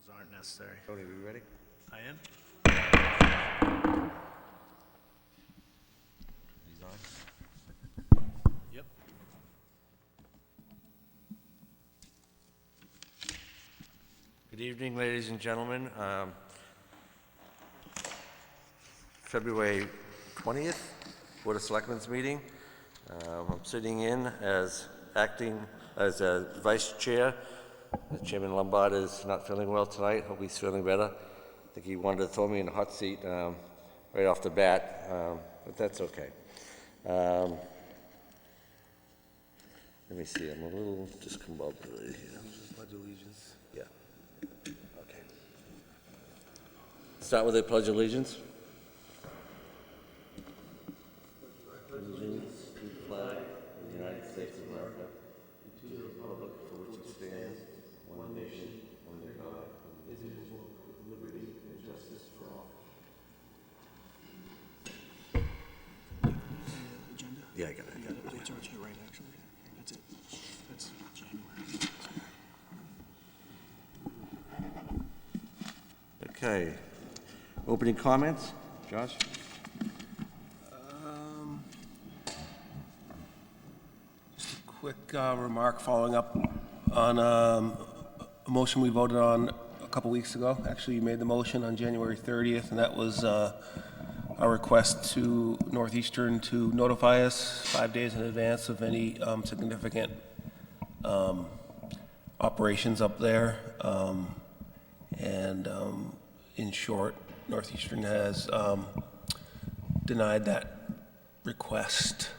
those aren't necessary. Tony, we ready? I am? He's on. Yep. Good evening, ladies and gentlemen. February 20th, Board of Selectmen's meeting. I'm sitting in as vice chair. Chairman Lombard is not feeling well tonight. Hope he's feeling better. I think he wanted to throw me in the hot seat right off the bat, but that's okay. Let me see, I'm a little discombobulated here. Pledge allegiance. Yeah. Okay. Start with a pledge of allegiance. Allegiance to the flag of the United States of America, and to the republic for which it stands, one nation, under God, indivisible, with liberty and justice for all. Agenda? Yeah, I got it. It's right here, right, actually. That's it. That's January. Okay. Opening comments? Josh? Just a quick remark following up on a motion we voted on a couple weeks ago. Actually, you made the motion on January 30th, and that was a request to Northeastern to notify us 5 days in advance of any significant operations up there. In short, Northeastern has denied that request.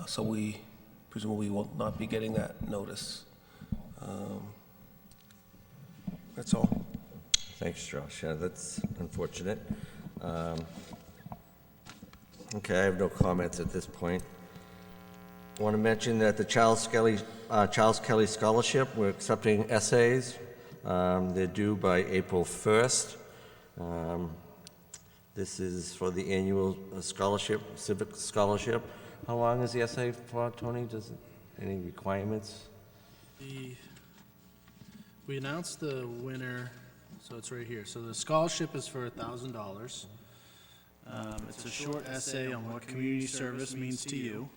So we presumably will not be getting that notice. That's all. Thanks, Josh. Yeah, that's unfortunate. Okay, I have no comments at this point. I want to mention that the Charles Kelly Scholarship, we're accepting essays. They're due by April 1st. This is for the annual scholarship, civic scholarship. How long is the essay for, Tony? Any requirements? We announced the winner, so it's right here. So the scholarship is for $1,000. It's a short essay on what community service means to you.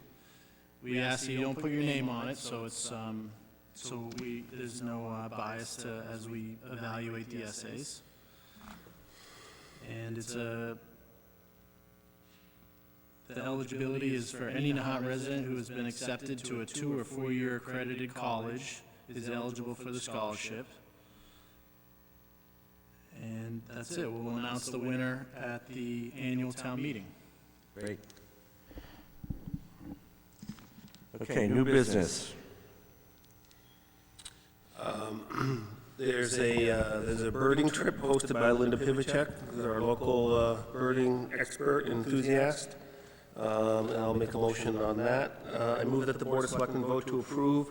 We ask that you don't put your name on it, so it's there's no bias as we evaluate the essays. And the eligibility is for any Nahant resident who has been accepted to a 2 or 4 year accredited college is eligible for the scholarship. And that's it. We'll announce the winner at the annual town meeting. Great. Okay, new business. There's a birding trip hosted by Linda Pivacek, who's our local birding expert and enthusiast. And I'll make a motion on that. I move that the Board of Selectmen vote to approve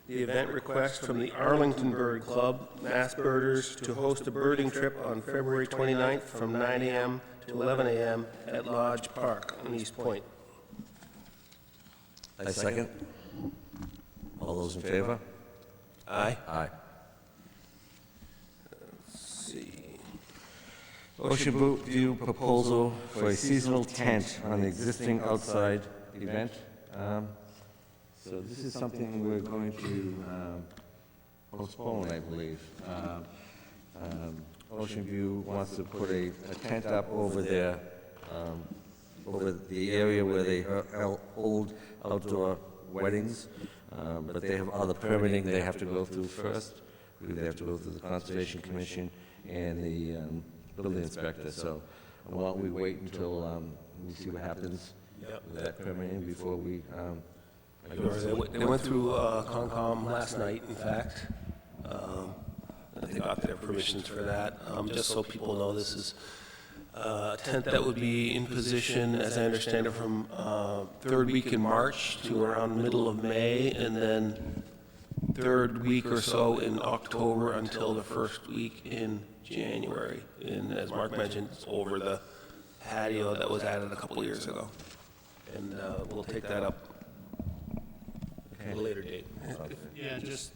the event request from the Arlington Bird Club, Mass Birders, to host a birding trip on February 29th from 9 a.m. to 11 a.m. at Lodge Park on East Point. I second. All those in favor? Aye. Aye. Let's see. Ocean View proposal for a seasonal tent on the existing outside event. So this is something we're going to postpone, I believe. Ocean View wants to put a tent up over there, over the area where they hold outdoor weddings, but they have other permitting they have to go through first. They have to go through the Conservation Commission and the building inspector, so why don't we wait until we see what happens with that permitting before we... They went through Concom last night, in fact. They got their permissions for that. Just so people know, this is a tent that would be in position, as I understand it, from third week in March to around middle of May, and then third week or so in October until the first week in January. And as Mark mentioned, it's over the patio that was added a couple years ago. And we'll take that up at a later date. Yeah, just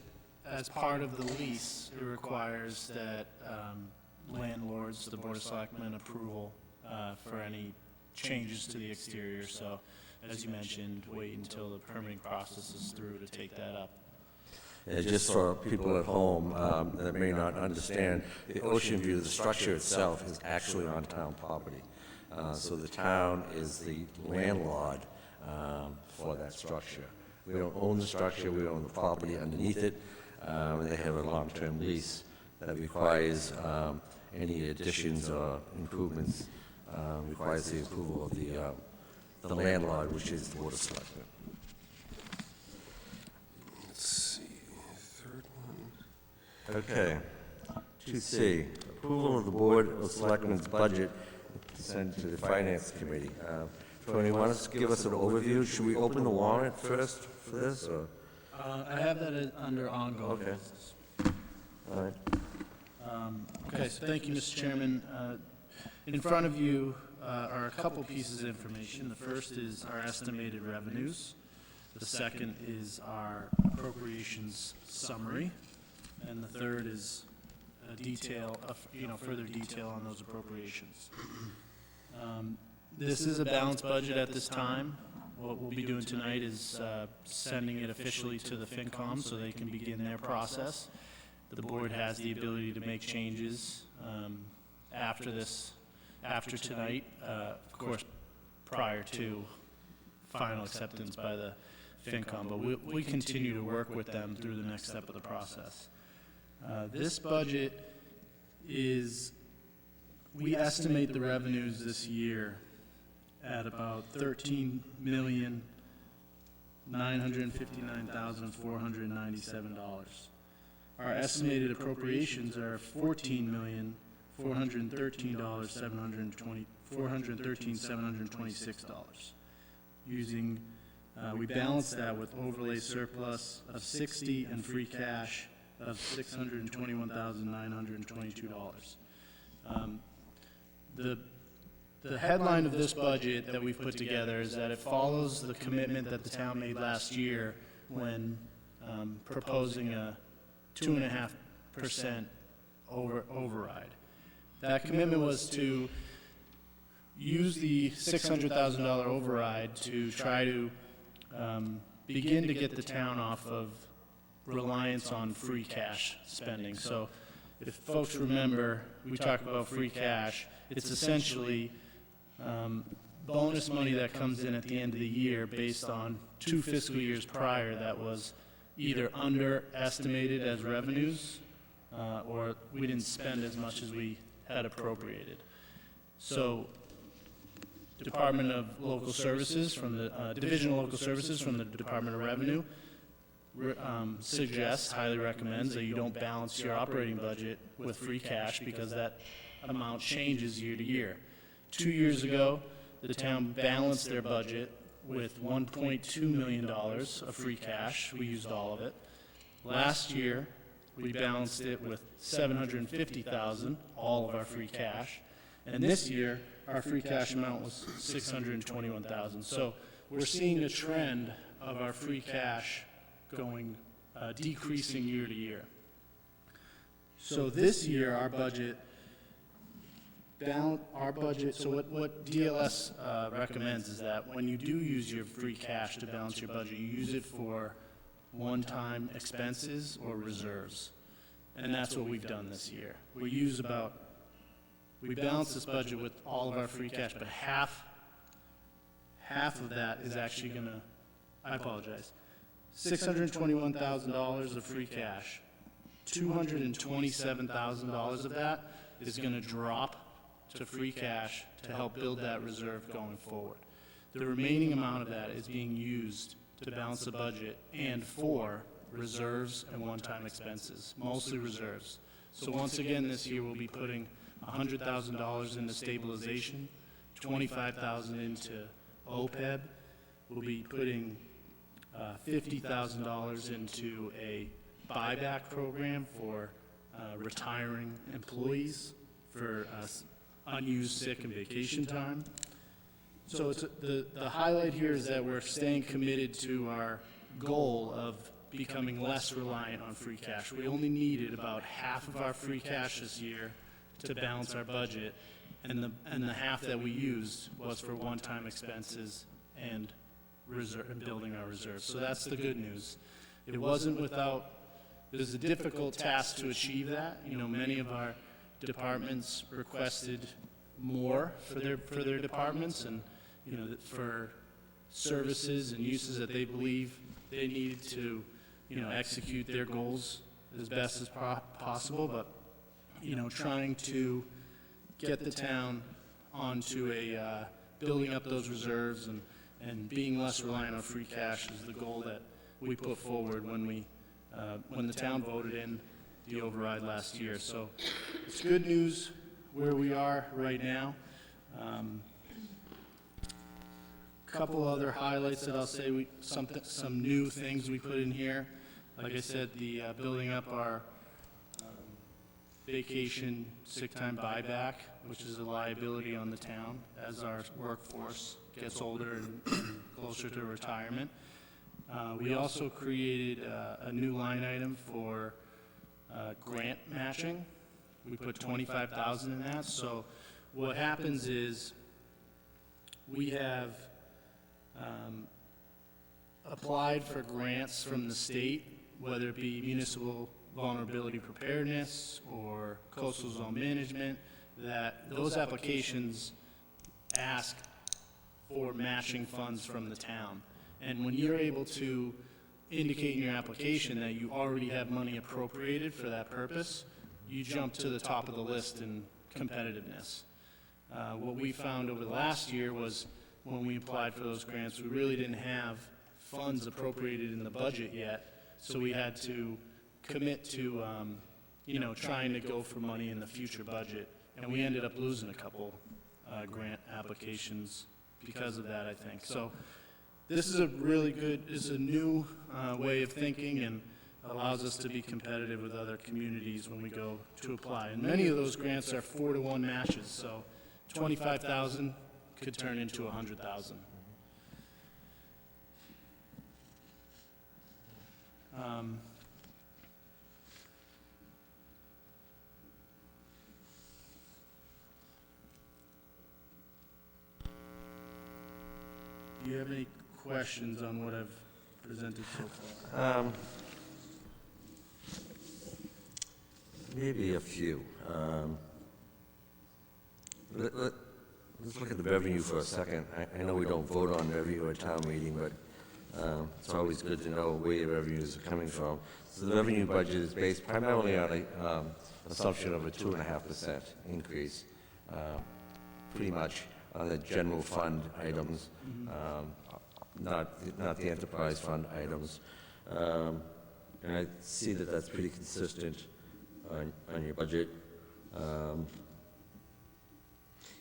as part of the lease, it requires that landlords, the Board of Selectmen approval for any changes to the exterior. So, as you mentioned, wait until the permitting process is through to take that up. And just for people at home that may not understand, the ocean view, the structure itself is actually on town property. So the town is the landlord for that structure. We don't own the structure, we own the property underneath it, and they have a long-term lease that requires any additions or improvements, requires the approval of the landlord, which is the Board of Selectmen. Let's see, third one. Okay. 2C, approval of the Board of Selectmen's budget sent to the Finance Committee. Tony, want to give us an overview? Should we open the warrant first for this, or? I have that under ongoing Okay. business. All right. Okay, so thank you, Mr. Chairman. In front of you are a couple pieces of information. The first is our estimated revenues. The second is our appropriations summary. And the third is a detail, further detail on those appropriations. This is a balanced budget at this time. What we'll be doing tonight is sending it officially to the FinCom so they can begin their process. The board has the ability to make changes after tonight, of course, prior to final acceptance by the FinCom, but we continue to work with them through the next step of the process. This budget is, we estimate the revenues this year at about $13,959,497. Our estimated appropriations are $14,413,726. Using, we balance that with overlay surplus of 60 and free cash of $621,922. The headline of this budget that we've put together is that it follows the commitment that the town made last year when proposing a 2.5% override. That commitment was to use the $600,000 override to try to begin to get the town off of reliance on free cash spending. So if folks remember, we talk about free cash, it's essentially bonus money that comes in at the end of the year based on 2 fiscal years prior that was either underestimated as revenues or we didn't spend as much as we had appropriated. So Department of Local Services from the Division of Local Services from the Department of Revenue suggests, highly recommends that you don't balance your operating budget with free cash because that amount changes year to year. 2 years ago, the town balanced their budget with $1.2 million of free cash. We used all of it. Last year, we balanced it with $750,000, all of our free cash. And this year, our free cash amount was $621,000. So we're seeing a trend of our free cash going, decreasing year to year. So this year, our budget, so what DLS recommends is that when you do use your free cash to balance your budget, you use it for one-time expenses or reserves. And that's what we've done this year. We balance this budget with all of our free cash, but half of that is actually gonna, I apologize, $621,000 of free cash. $227,000 of that is gonna drop to free cash to help build that reserve going forward. The remaining amount of that is being used to balance the budget and for reserves and one-time expenses, mostly reserves. So once again, this year we'll be putting $100,000 into stabilization, $25,000 into OPEB. We'll be putting $50,000 into a buyback program for retiring employees for unused sick and vacation time. So it's the highlight here is that we're staying committed to our goal of becoming less reliant on free cash. We only needed about half of our free cash this year to balance our budget, and the half that we used was for one-time expenses and building our reserves. So that's the good news. It wasn't without, it was a difficult task to achieve that. You know, many of our departments requested more for their departments, and, you know, for services and uses that they believe they needed to, you know, execute their goals as best as possible. But, you know, trying to get the town onto a, building up those reserves and being less reliant on free cash is the goal that we put forward when the town voted in the override last year. So it's good news where we are right now. Couple other highlights that I'll say, some new things we put in here. Like I said, the building up our vacation sick time buyback, which is a liability on the town as our workforce gets older and closer to retirement. We also created a new line item for grant matching. We put $25,000 in that. So what happens is we have applied for grants from the state, whether it be municipal vulnerability preparedness or coastal zone management, that those applications ask for matching funds from the town. And when you're able to indicate in your application that you already have money appropriated for that purpose, you jump to the top of the list in competitiveness. What we found over the last year was when we applied for those grants, we really didn't have funds appropriated in the budget yet, so we had to commit to, you know, trying to go for money in the future budget, and we ended up losing a couple grant applications because of that, I think. So this is a really good, this is a new way of thinking and allows us to be competitive with other communities when we go to apply. And many of those grants are 4-to-1 matches, so 25,000 could turn into 100,000. Do you have any questions on what I've presented so far? Maybe a few. Let's look at the revenue for a second. I know we don't vote on revenue at town meeting, but it's always good to know where your revenues are coming from. So the revenue budget is based primarily on an assumption of a 2.5% increase, pretty much on the general fund items, not the enterprise fund items. And I see that that's pretty consistent on your budget.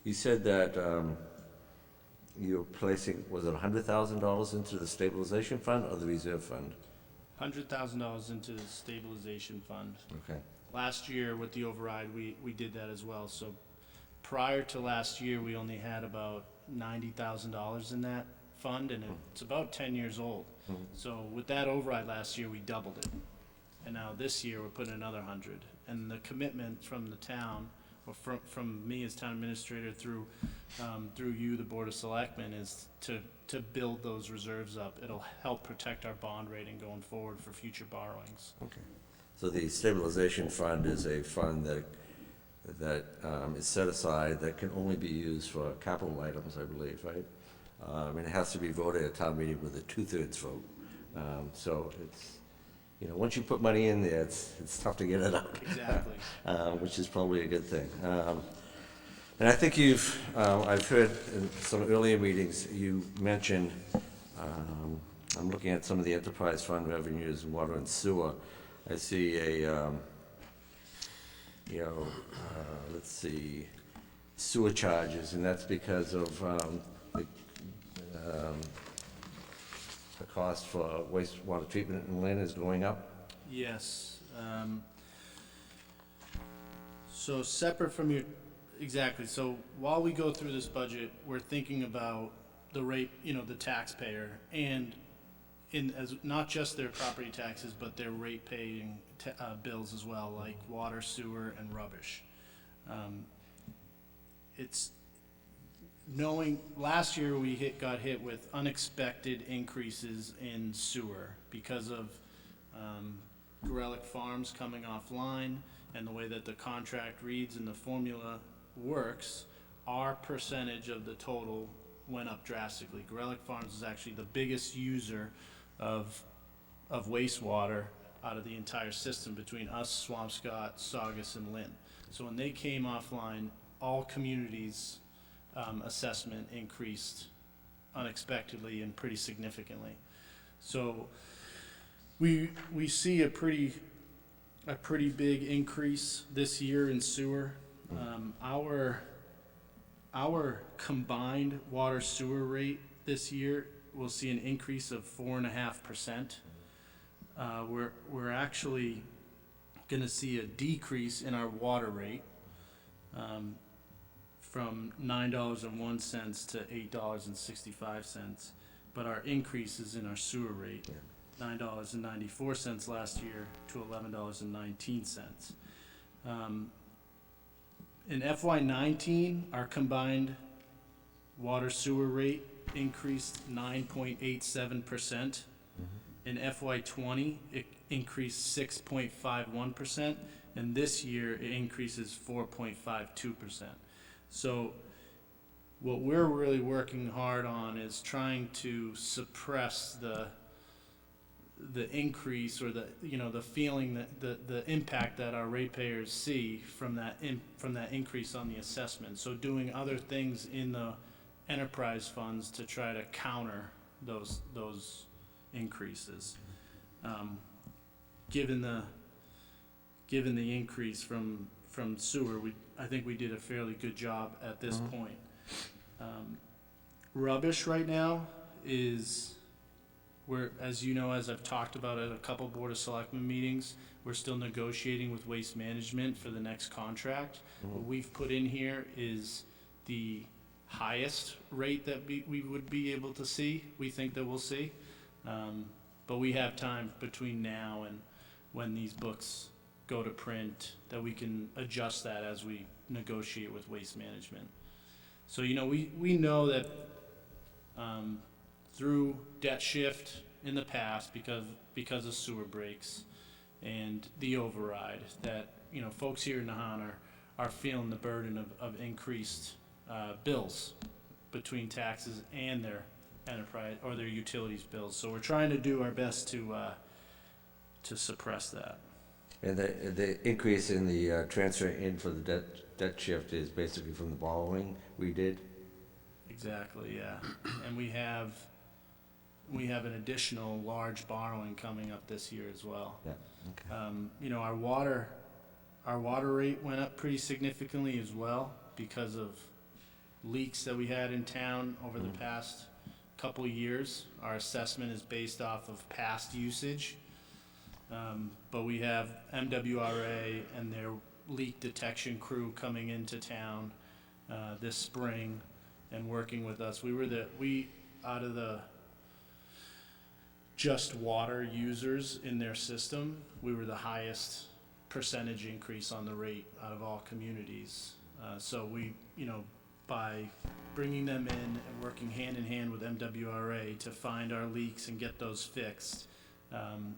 You said that you're placing, was it $100,000 into the stabilization fund or the reserve fund? $100,000 into the stabilization fund. Okay. Last year with the override, we did that as well. So prior to last year, we only had about $90,000 in that fund, and it's about 10 years old. So with that override last year, we doubled it. And now this year, we're putting another 100. And the commitment from the town, or from me as town administrator through you, the Board of Selectmen, is to build those reserves up. It'll help protect our bond rating going forward for future borrowings. Okay. So the stabilization fund is a fund that is set aside that can only be used for capital items, I believe, right? And it has to be voted at town meeting with a 2/3 vote. So it's, you know, once you put money in there, it's tough to get it out. Exactly. Which is probably a good thing. And I think I've heard in some earlier meetings, you mentioned, I'm looking at some of the enterprise fund revenues, water and sewer. I see let's see, sewer charges, and that's because of the cost for wastewater treatment in Lynn is going up? Yes. So separate from your, exactly. So while we go through this budget, we're thinking about the rate, you know, the taxpayer. And, not just their property taxes, but their rate-paying bills as well, like water, sewer, and rubbish. It's knowing, last year we got hit with unexpected increases in sewer because of Gorelick Farms coming offline, and the way that the contract reads and the formula works, our percentage of the total went up drastically. Gorelick Farms is actually the biggest user of wastewater out of the entire system between us, Swampscott, Saugus, and Lynn. So when they came offline, all communities' assessment increased unexpectedly and pretty significantly. So we see a pretty big increase this year in sewer. Our combined water sewer rate this year will see an increase of 4.5%. We're actually going to see a decrease in our water rate from $9.01 to $8.65, but our increases in our sewer rate, $9.94 last year to $11.19. In FY19, our combined water sewer rate increased 9.87%. In FY20, it increased 6.51%, and this year it increases 4.52%. So what we're really working hard on is trying to suppress the increase, or the feeling that the impact that our ratepayers see from that increase on the assessment. So doing other things in the enterprise funds to try to counter those increases. Given the increase from sewer, I think we did a fairly good job at this point. Rubbish right now is, as you know, as I've talked about at a couple Board of Selectmen meetings, we're still negotiating with Waste Management for the next contract. What we've put in here is the highest rate that we would be able to see, we think that we'll see. But we have time between now and when these books go to print that we can adjust that as we negotiate with Waste Management. So, we know that through debt shift in the past, because of sewer breaks and the override, that folks here in Nahant are feeling the burden of increased bills between taxes and their enterprise or their utilities bills. So we're trying to do our best to suppress that. And the increase in the transfer in for the debt shift is basically from the borrowing we did? Exactly, yeah. And we have an additional large borrowing coming up this year as well. Yeah, okay. Our water rate went up pretty significantly as well because of leaks that we had in town over the past couple of years. Our assessment is based off of past usage. But we have MWRA and their leak detection crew coming into town this spring and working with us. Out of the just water users in their system, we were the highest percentage increase on the rate out of all communities. So we, by bringing them in and working hand in hand with MWRA to find our leaks and get those fixed.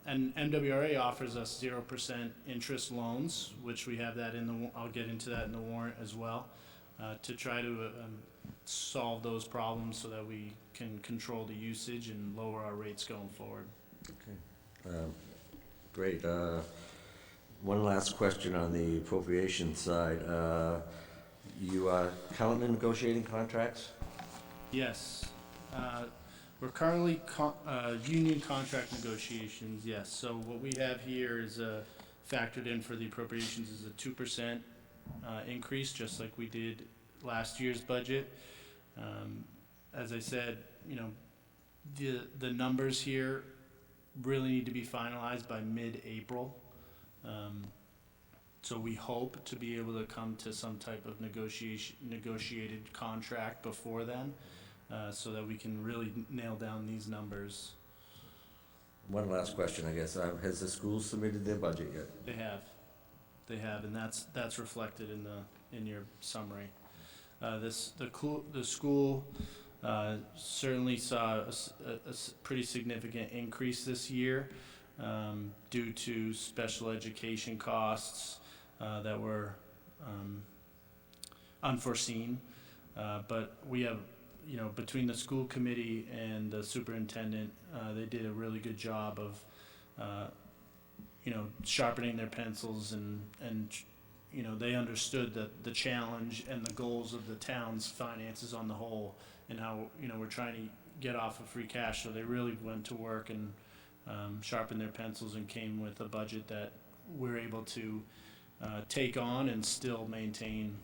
And MWRA offers us 0% interest loans, which we have that I'll get into that in the warrant as well, to try to solve those problems so that we can control the usage and lower our rates going forward. Okay. Great. One last question on the appropriation side. You are currently negotiating contracts? Yes. We're currently union contract negotiations, yes. So what we have here is factored in for the appropriations is a 2% increase, just like we did last year's budget. As I said, the numbers here really need to be finalized by mid-April. So we hope to be able to come to some type of negotiated contract before then, so that we can really nail down these numbers. One last question, I guess. Has the school submitted their budget yet? They have, and that's reflected in your summary. The school certainly saw a pretty significant increase this year due to special education costs that were unforeseen. But we have, between the school committee and the superintendent, they did a really good job of, sharpening their pencils and they understood that the challenge and the goals of the town's finances on the whole and how, we're trying to get off of free cash. So they really went to work and sharpened their pencils and came with a budget that we're able to take on and still maintain,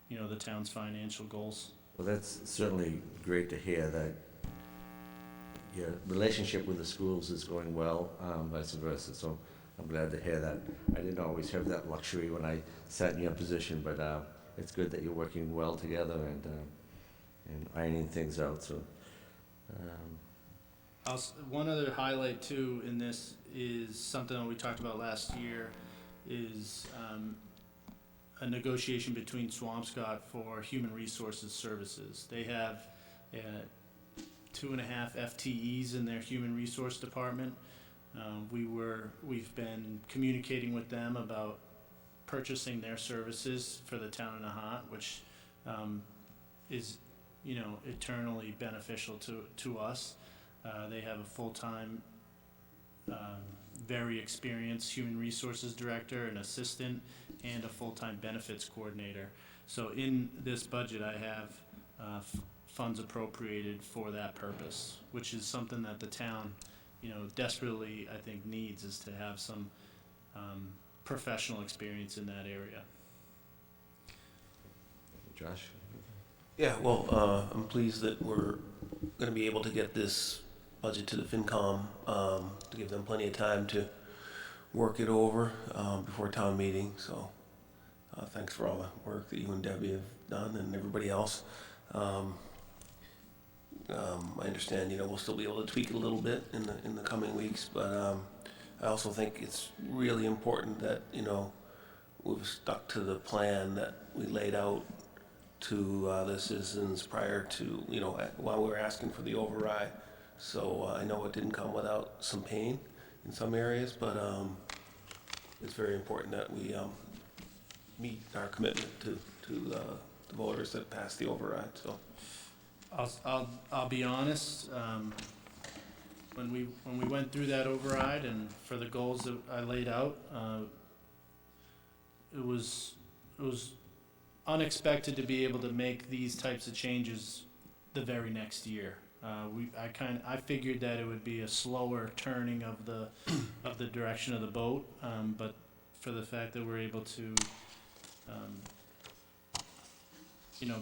the town's financial goals. Well, that's certainly great to hear that your relationship with the schools is going well, vice versa. So I'm glad to hear that. I didn't always have that luxury when I sat in your position, but it's good that you're working well together and ironing things out. So, One other highlight too in this is something that we talked about last year is a negotiation between Swampscott for human resources services. They have 2.5 FTEs in their human resource department. We've been communicating with them about purchasing their services for the town of Nahant, which is, eternally beneficial to us. They have a full-time, very experienced human resources director, an assistant, and a full-time benefits coordinator. So in this budget, I have funds appropriated for that purpose, which is something that the town, desperately, I think, needs, is to have some professional experience in that area. Josh? Yeah, well, I'm pleased that we're going to be able to get this budget to the FinCom to give them plenty of time to work it over before town meeting. So thanks for all the work that you and Debbie have done and everybody else. I understand, we'll still be able to tweak it a little bit in the coming weeks, but I also think it's really important that, we've stuck to the plan that we laid out to the citizens prior to, while we were asking for the override. So I know it didn't come without some pain in some areas, but it's very important that we meet our commitment to the voters that passed the override. So I'll be honest. When we went through that override and for the goals that I laid out, it was unexpected to be able to make these types of changes the very next year. I figured that it would be a slower turning of the direction of the boat, but for the fact that we're able to,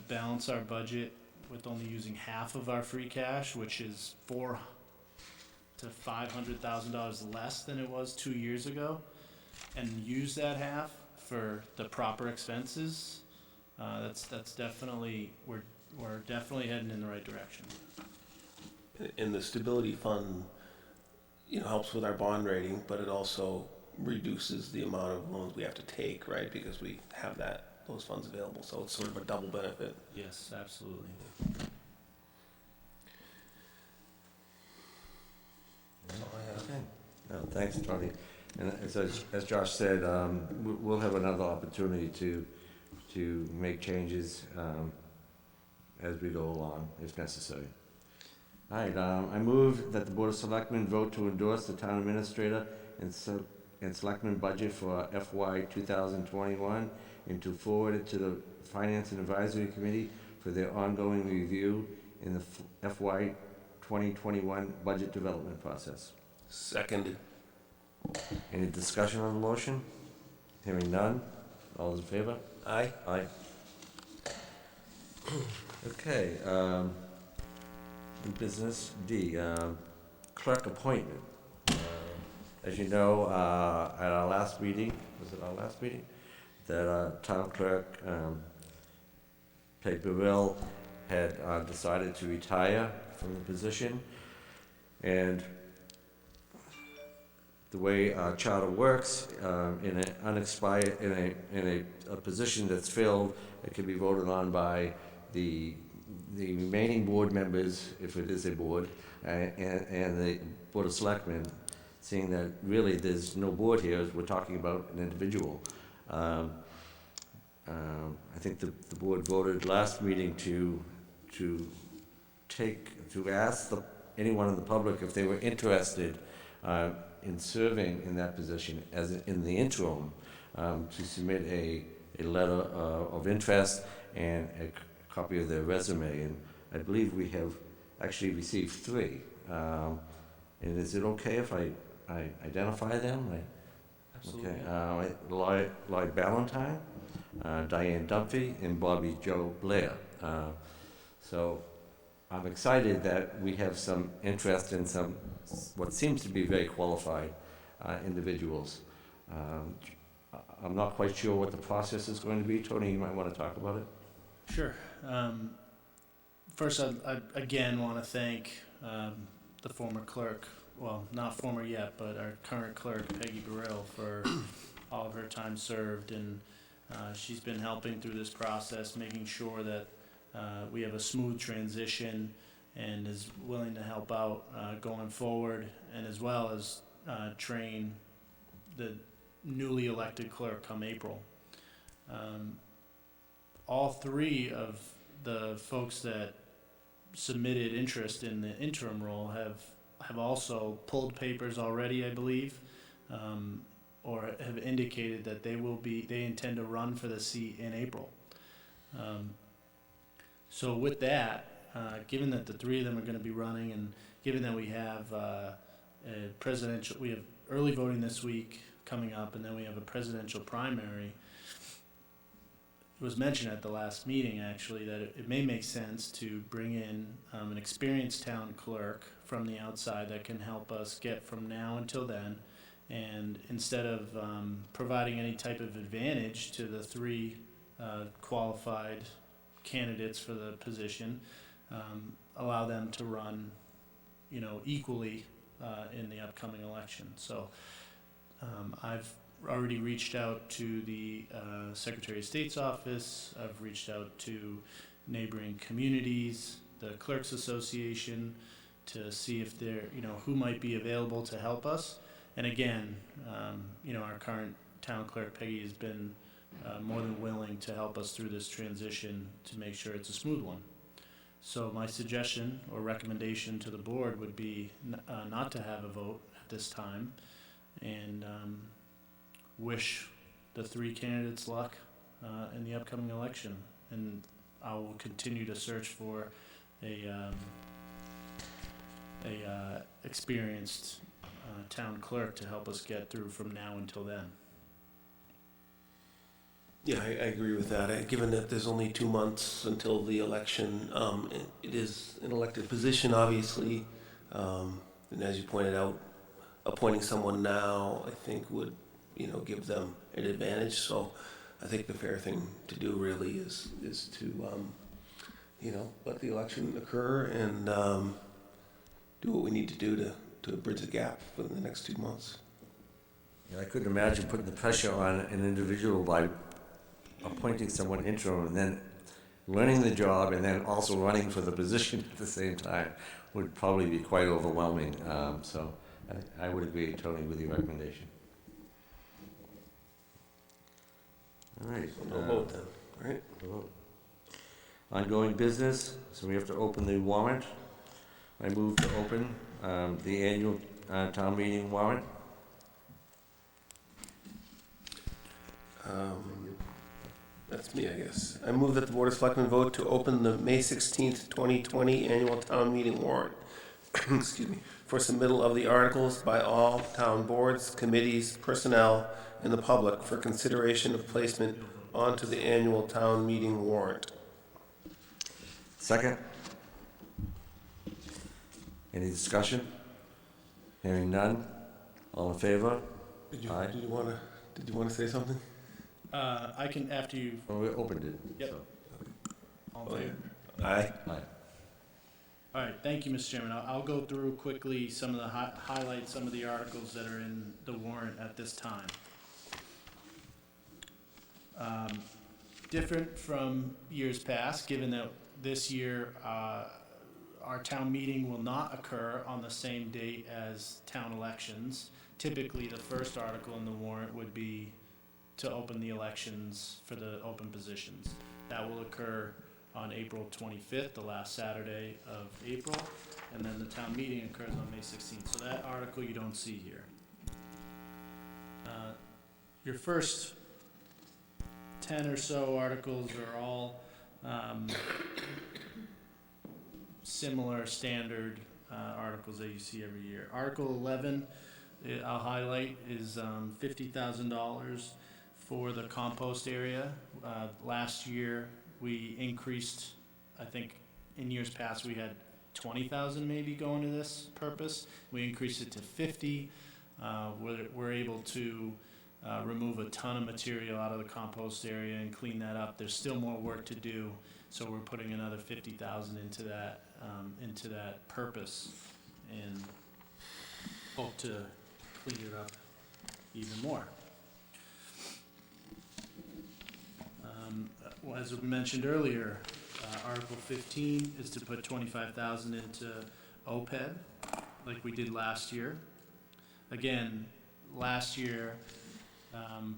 balance our budget with only using half of our free cash, which is $400,000 to $500,000 less than it was 2 years ago, and use that half for the proper expenses, that's definitely, we're definitely heading in the right direction. And the Stability Fund, helps with our bond rating, but it also reduces the amount of loans we have to take, right? Because we have those funds available, so it's sort of a double benefit. Yes, absolutely. Okay. No, thanks, Tony. And as Josh said, we'll have another opportunity to make changes as we go along, if necessary. All right, I move that the Board of Selectmen vote to endorse the town administrator and selectmen budget for FY 2021 and to forward it to the Finance and Advisory Committee for their ongoing review in the FY 2021 budget development process. Seconded. Any discussion on the motion? Hearing none. All those in favor? Aye. Aye. Okay, business D, clerk appointment. As you know, at our last meeting, was it our last meeting? That town clerk, Peg Beville, had decided to retire from the position. And the way our charter works, in an unexpired, in a position that's filled, it can be voted on by the remaining board members, if it is a board, and the Board of Selectmen, seeing that really there's no board here, we're talking about an individual. I think the board voted last meeting to ask anyone in the public if they were interested in serving in that position as in the interim, to submit a letter of interest and a copy of their resume. And I believe we have actually received 3. And is it okay if I identify them? Absolutely. Okay. Lloyd Ballantyne, Diane Dunphy, and Bobby Joe Blair. So I'm excited that we have some interest in some what seems to be very qualified individuals. I'm not quite sure what the process is going to be. Tony, you might want to talk about it. Sure. First, I again want to thank the former clerk, well, not former yet, but our current clerk, Peggy Burrell, for all of her time served. And she's been helping through this process, making sure that we have a smooth transition, and is willing to help out going forward, and as well as train the newly elected clerk come April. All 3 of the folks that submitted interest in the interim role have also pulled papers already, I believe, or have indicated that they intend to run for the seat in April. So with that, given that the 3 of them are going to be running, and given that we have we have early voting this week coming up, and then we have a presidential primary. It was mentioned at the last meeting, actually, that it may make sense to bring in an experienced town clerk from the outside that can help us get from now until then. And instead of providing any type of advantage to the 3 qualified candidates for the position, allow them to run, equally in the upcoming election. So I've already reached out to the Secretary of State's office. I've reached out to neighboring communities, the Clerks Association, to see if they're, who might be available to help us. And again, our current town clerk, Peggy, has been more than willing to help us through this transition to make sure it's a smooth one. So my suggestion or recommendation to the board would be not to have a vote at this time, and wish the 3 candidates luck in the upcoming election. And I will continue to search for a experienced town clerk to help us get through from now until then. Yeah, I agree with that. Given that there's only 2 months until the election, it is an elected position, obviously. And as you pointed out, appointing someone now, I think, would, give them an advantage. So I think the fair thing to do really is to, let the election occur and do what we need to do to bridge the gap for the next 2 months. I couldn't imagine putting the pressure on an individual by appointing someone interim and then learning the job and then also running for the position at the same time would probably be quite overwhelming. So I would agree totally with your recommendation. All right. So no vote then, right? Vote. Ongoing business, so we have to open the warrant. I move to open the annual town meeting warrant. That's me, I guess. I move that the Board of Selectmen vote to open the May 16th, 2020 annual town meeting warrant, excuse me, for submittal of the articles by all town boards, committees, personnel, and the public for consideration of placement onto the annual town meeting warrant. Second. Any discussion? Hearing none. All in favor? Did you Aye. want to say something? I can, after you, Well, we opened it. Yep. So. all in Oh, favor? Aye. Aye. All right, thank you, Mr. Chairman. I'll go through quickly some of the highlight some of the articles that are in the warrant at this time. Different from years past, given that this year, our town meeting will not occur on the same date as town elections. Typically, the first article in the warrant would be to open the elections for the open positions. That will occur on April 25th, the last Saturday of April, and then the town meeting occurs on May 16th. So that article you don't see here. Your first 10 or so articles are all similar standard articles that you see every year. Article 11, I'll highlight, is $50,000 for the compost area. Last year, we increased, I think in years past, we had 20,000 maybe going to this purpose. We increased it to 50. We're able to remove a ton of material out of the compost area and clean that up. There's still more work to do, so we're putting another 50,000 into that purpose, and hope to clean it up even more. Well, as we mentioned earlier, Article 15 is to put 25,000 into OPEB, like we did last year. Again, last year,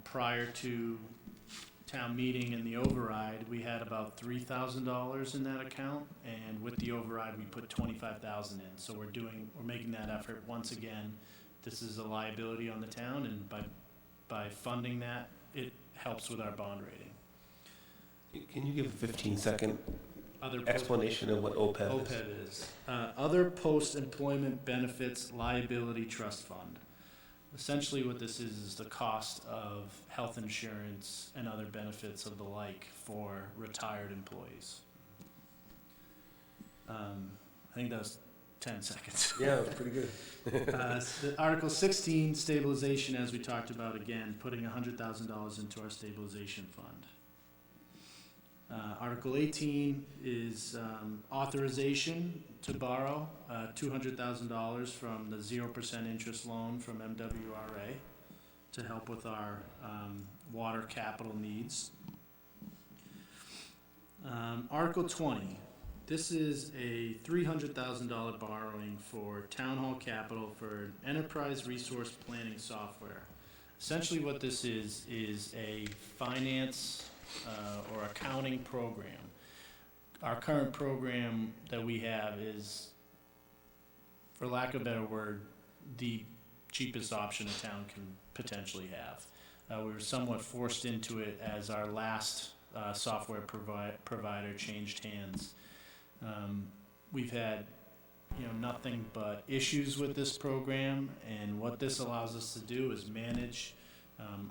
prior to town meeting and the override, we had about $3,000 in that account, and with the override, we put 25,000 in. So we're making that effort once again. This is a liability on the town, and by funding that, it helps with our bond rating. Can you give a 15-second Other explanation of what OPEB is? OPEB is Other Post-Employment Benefits Liability Trust Fund. Essentially what this is the cost of health insurance and other benefits of the like for retired employees. I think that was 10 seconds. Yeah, it was pretty good. Article 16, stabilization, as we talked about again, putting $100,000 into our stabilization fund. Article 18 is authorization to borrow $200,000 from the 0% interest loan from MWRA to help with our water capital needs. Article 20, this is a $300,000 borrowing for town hall capital for enterprise resource planning software. Essentially what this is a finance or accounting program. Our current program that we have is, for lack of a better word, the cheapest option a town can potentially have. We were somewhat forced into it as our last software provider changed hands. We've had nothing but issues with this program, and what this allows us to do is manage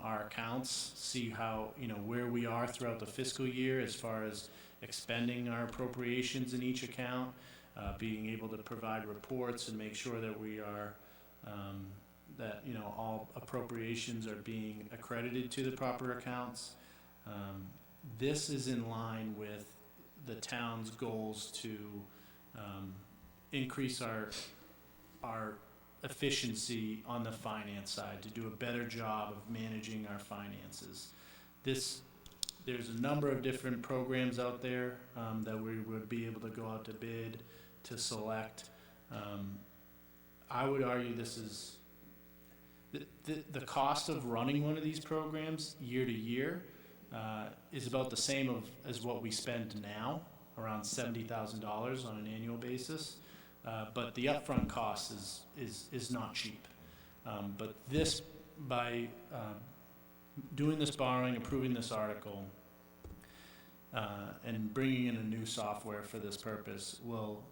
our accounts, see how, where we are throughout the fiscal year as far as expending our appropriations in each account, being able to provide reports and make sure that we are, that all appropriations are being accredited to the proper accounts. This is in line with the town's goals to increase our efficiency on the finance side, to do a better job of managing our finances. There's a number of different programs out there that we would be able to go out to bid, to select. I would argue this is the cost of running one of these programs year to year is about the same as what we spend now, around $70,000 on an annual basis. But the upfront cost is not cheap. But this, by doing this borrowing, approving this article, and bringing in a new software for this purpose will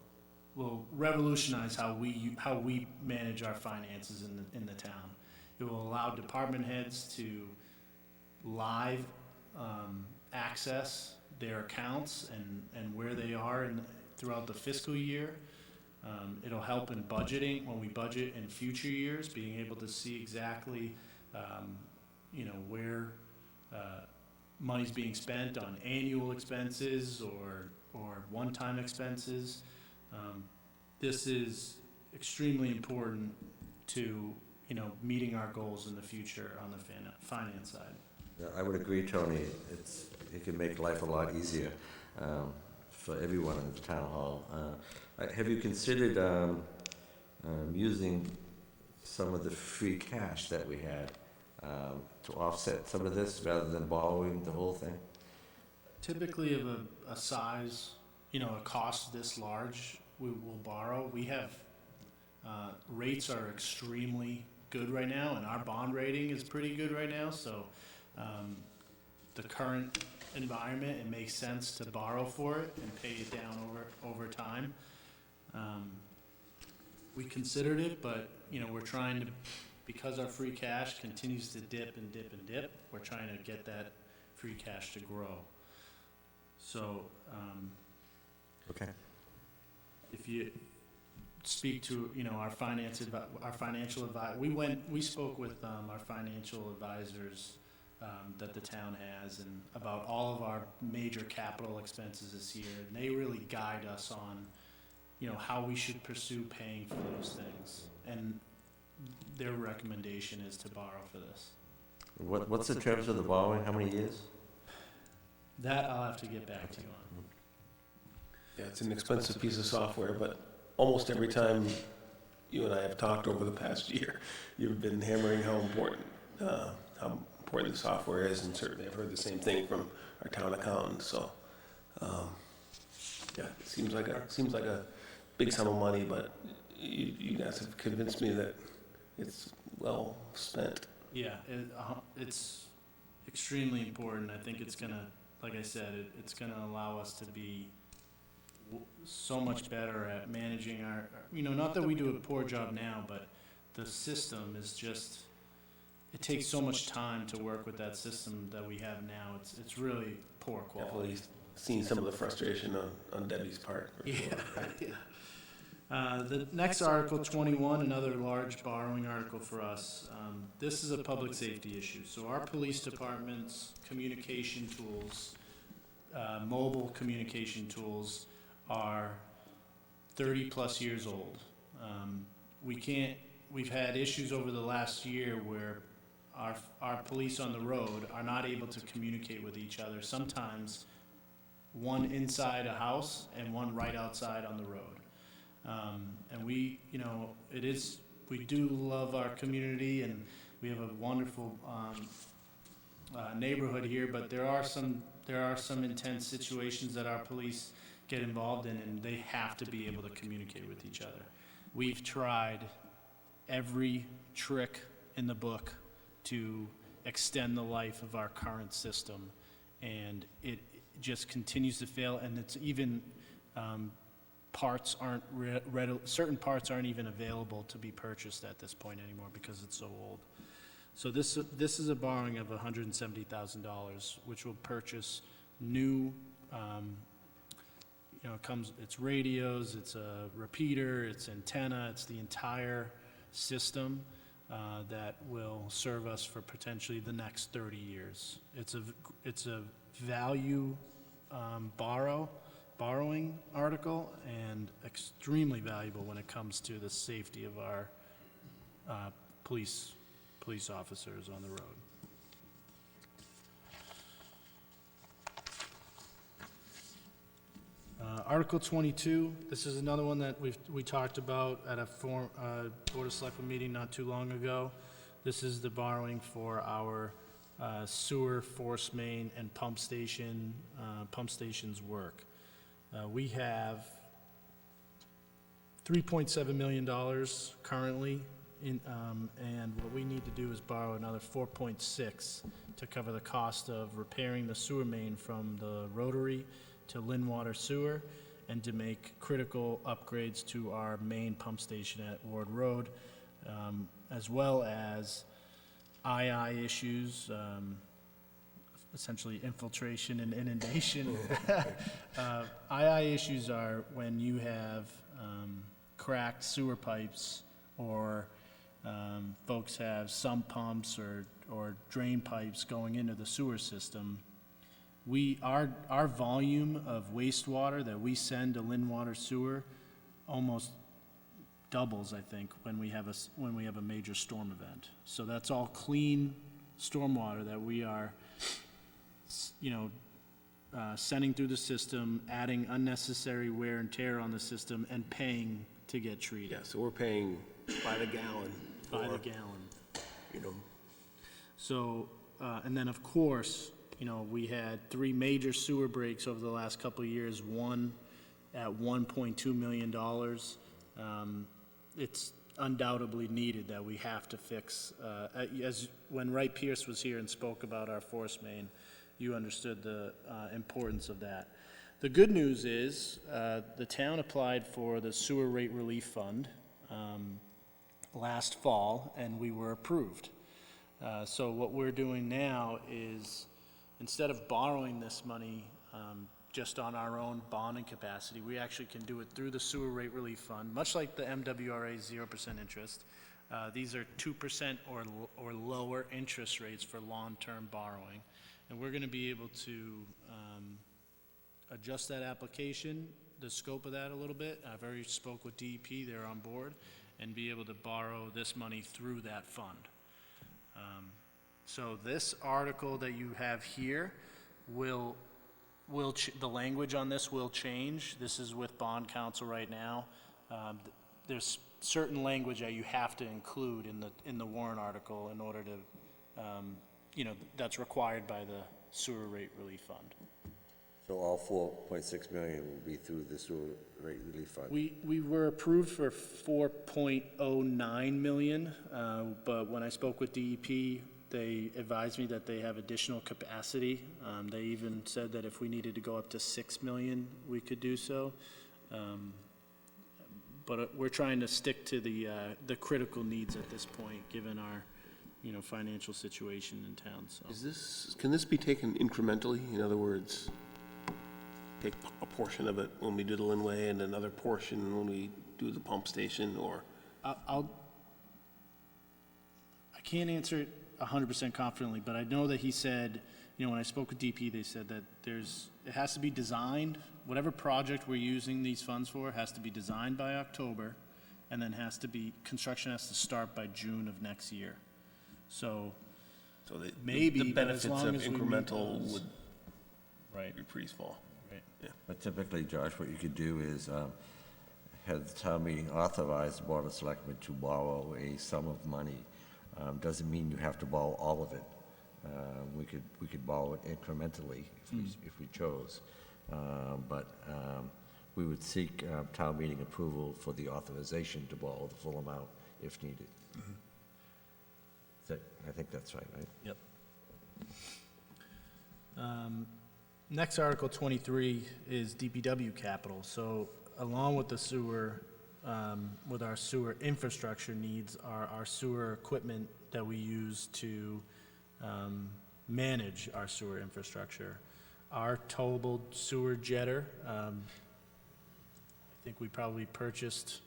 revolutionize how we manage our finances in the town. It will allow department heads to live access their accounts and where they are throughout the fiscal year. It'll help in budgeting when we budget in future years, being able to see exactly, where money's being spent on annual expenses or one-time expenses. this is extremely important to, you know, meeting our goals in the future on the finance side. Yeah, I would agree, Tony. It can make life a lot easier for everyone in the town hall. Have you considered using some of the free cash that we had to offset some of this rather than borrowing the whole thing? Typically of a size, you know, a cost this large, we will borrow. We have, rates are extremely good right now, and our bond rating is pretty good right now, so the current environment, it makes sense to borrow for it and pay it down over time. We considered it, but, you know, we're trying to, because our free cash continues to dip and dip and dip, we're trying to get that free cash to grow. So, Okay. if you speak to, you know, our financial advisor, we spoke with our financial advisors that the town has, and about all of our major capital expenses this year, and they really guide us on, you know, how we should pursue paying for those things. And their recommendation is to borrow for this. What's the terms of the borrowing? How many years? That I'll have to get back to you on. Yeah, it's an expensive piece of software, but almost every time you and I have talked over the past year, you've been hammering how important the software is, and certainly I've heard the same thing from our town accountant, so, yeah, it seems like a big sum of money, but you guys have convinced me that it's well spent. Yeah, it's extremely important. I think it's gonna, like I said, it's gonna allow us to be so much better at managing our, you know, not that we do a poor job now, but the system is just, it takes so much time to work with that system that we have now. It's really poor quality. Definitely seen some of the frustration on Debbie's part. For sure. The next article, 21, another large borrowing article for us. This is a public safety issue. So our police department's communication tools, mobile communication tools, are 30-plus years old. We've had issues over the last year where our police on the road are not able to communicate with each other. Sometimes one inside a house and one right outside on the road. And we, you know, we do love our community, and we have a wonderful neighborhood here, but there are some intense situations that our police get involved in, and they have to be able to communicate with each other. We've tried every trick in the book to extend the life of our current system, and it just continues to fail, and it's even parts aren't certain parts aren't even available to be purchased at this point anymore because it's so old. So this is a borrowing of $170,000, which will purchase new, you know, it's radios, it's a repeater, it's antenna, it's the entire system that will serve us for potentially the next 30 years. It's a value borrowing article, and extremely valuable when it comes to the safety of our police officers on the road. Article 22, this is another one that we talked about at a Board of Selectmen meeting not too long ago. This is the borrowing for our sewer, force main, and pump stations work. We have $3.7 million currently, and what we need to do is borrow another 4.6 to cover the cost of repairing the sewer main from the rotary to Lynwater Sewer, and to make critical upgrades to our main pump station at Ward Road, as well as II issues, essentially infiltration and inundation. II issues are when you have cracked sewer pipes, or folks have sump pumps or drain pipes going into the sewer system. Our volume of wastewater that we send to Lynwater Sewer almost doubles, I think, when we have a major storm event. So that's all clean stormwater that we are, sending through the system, adding unnecessary wear and tear on the system, and paying to get treated. Yeah, so we're paying by the gallon. By the for, gallon. You know, So, and then, of course, we had 3 major sewer breaks over the last couple of years, one at $1.2 million. It's undoubtedly needed that we have to fix. When Wright Pierce was here and spoke about our force main, you understood the importance of that. The good news is, the town applied for the sewer rate relief fund last fall, and we were approved. So what we're doing now is, instead of borrowing this money just on our own bonding capacity, we actually can do it through the sewer rate relief fund, much like the MWRA 0% interest. These are 2% or lower interest rates for long-term borrowing. And we're going to be able to adjust that application, the scope of that a little bit. I've already spoke with DEP, they're on board, and be able to borrow this money through that fund. So this article that you have here the language on this will change. This is with bond counsel right now. There's certain language that you have to include in the warrant article in order to, that's required by the sewer rate relief fund. So all 4.6 million will be through the sewer rate relief fund? We were approved for 4.09 million, but when I spoke with DEP, they advised me that they have additional capacity. They even said that if we needed to go up to 6 million, we could do so. But we're trying to stick to the critical needs at this point, given our, financial situation in town, so. can this be taken incrementally? In other words, take a portion of it when we do the Linway and another portion when we do the pump station, or? I can't answer it 100% confidently, but I know that he said, when I spoke with DP, they said that it has to be designed, whatever project we're using these funds for has to be designed by October, and then construction has to start by June of next year. So maybe, the but as benefits long of as we meet incremental those. would Right, be pretty small. right. Yeah. But typically, Josh, what you could do is have the town meeting authorize the Board of Selectmen to borrow a sum of money. Doesn't mean you have to borrow all of it. We could borrow it incrementally if we chose. But we would seek town meeting approval for the authorization to borrow the full amount if needed. I think that's right? Yep. Next, Article 23 is DPW capital. So along with the sewer, with our sewer infrastructure needs are our sewer equipment that we use to manage our sewer infrastructure. Our towable sewer jetter, I think we probably purchased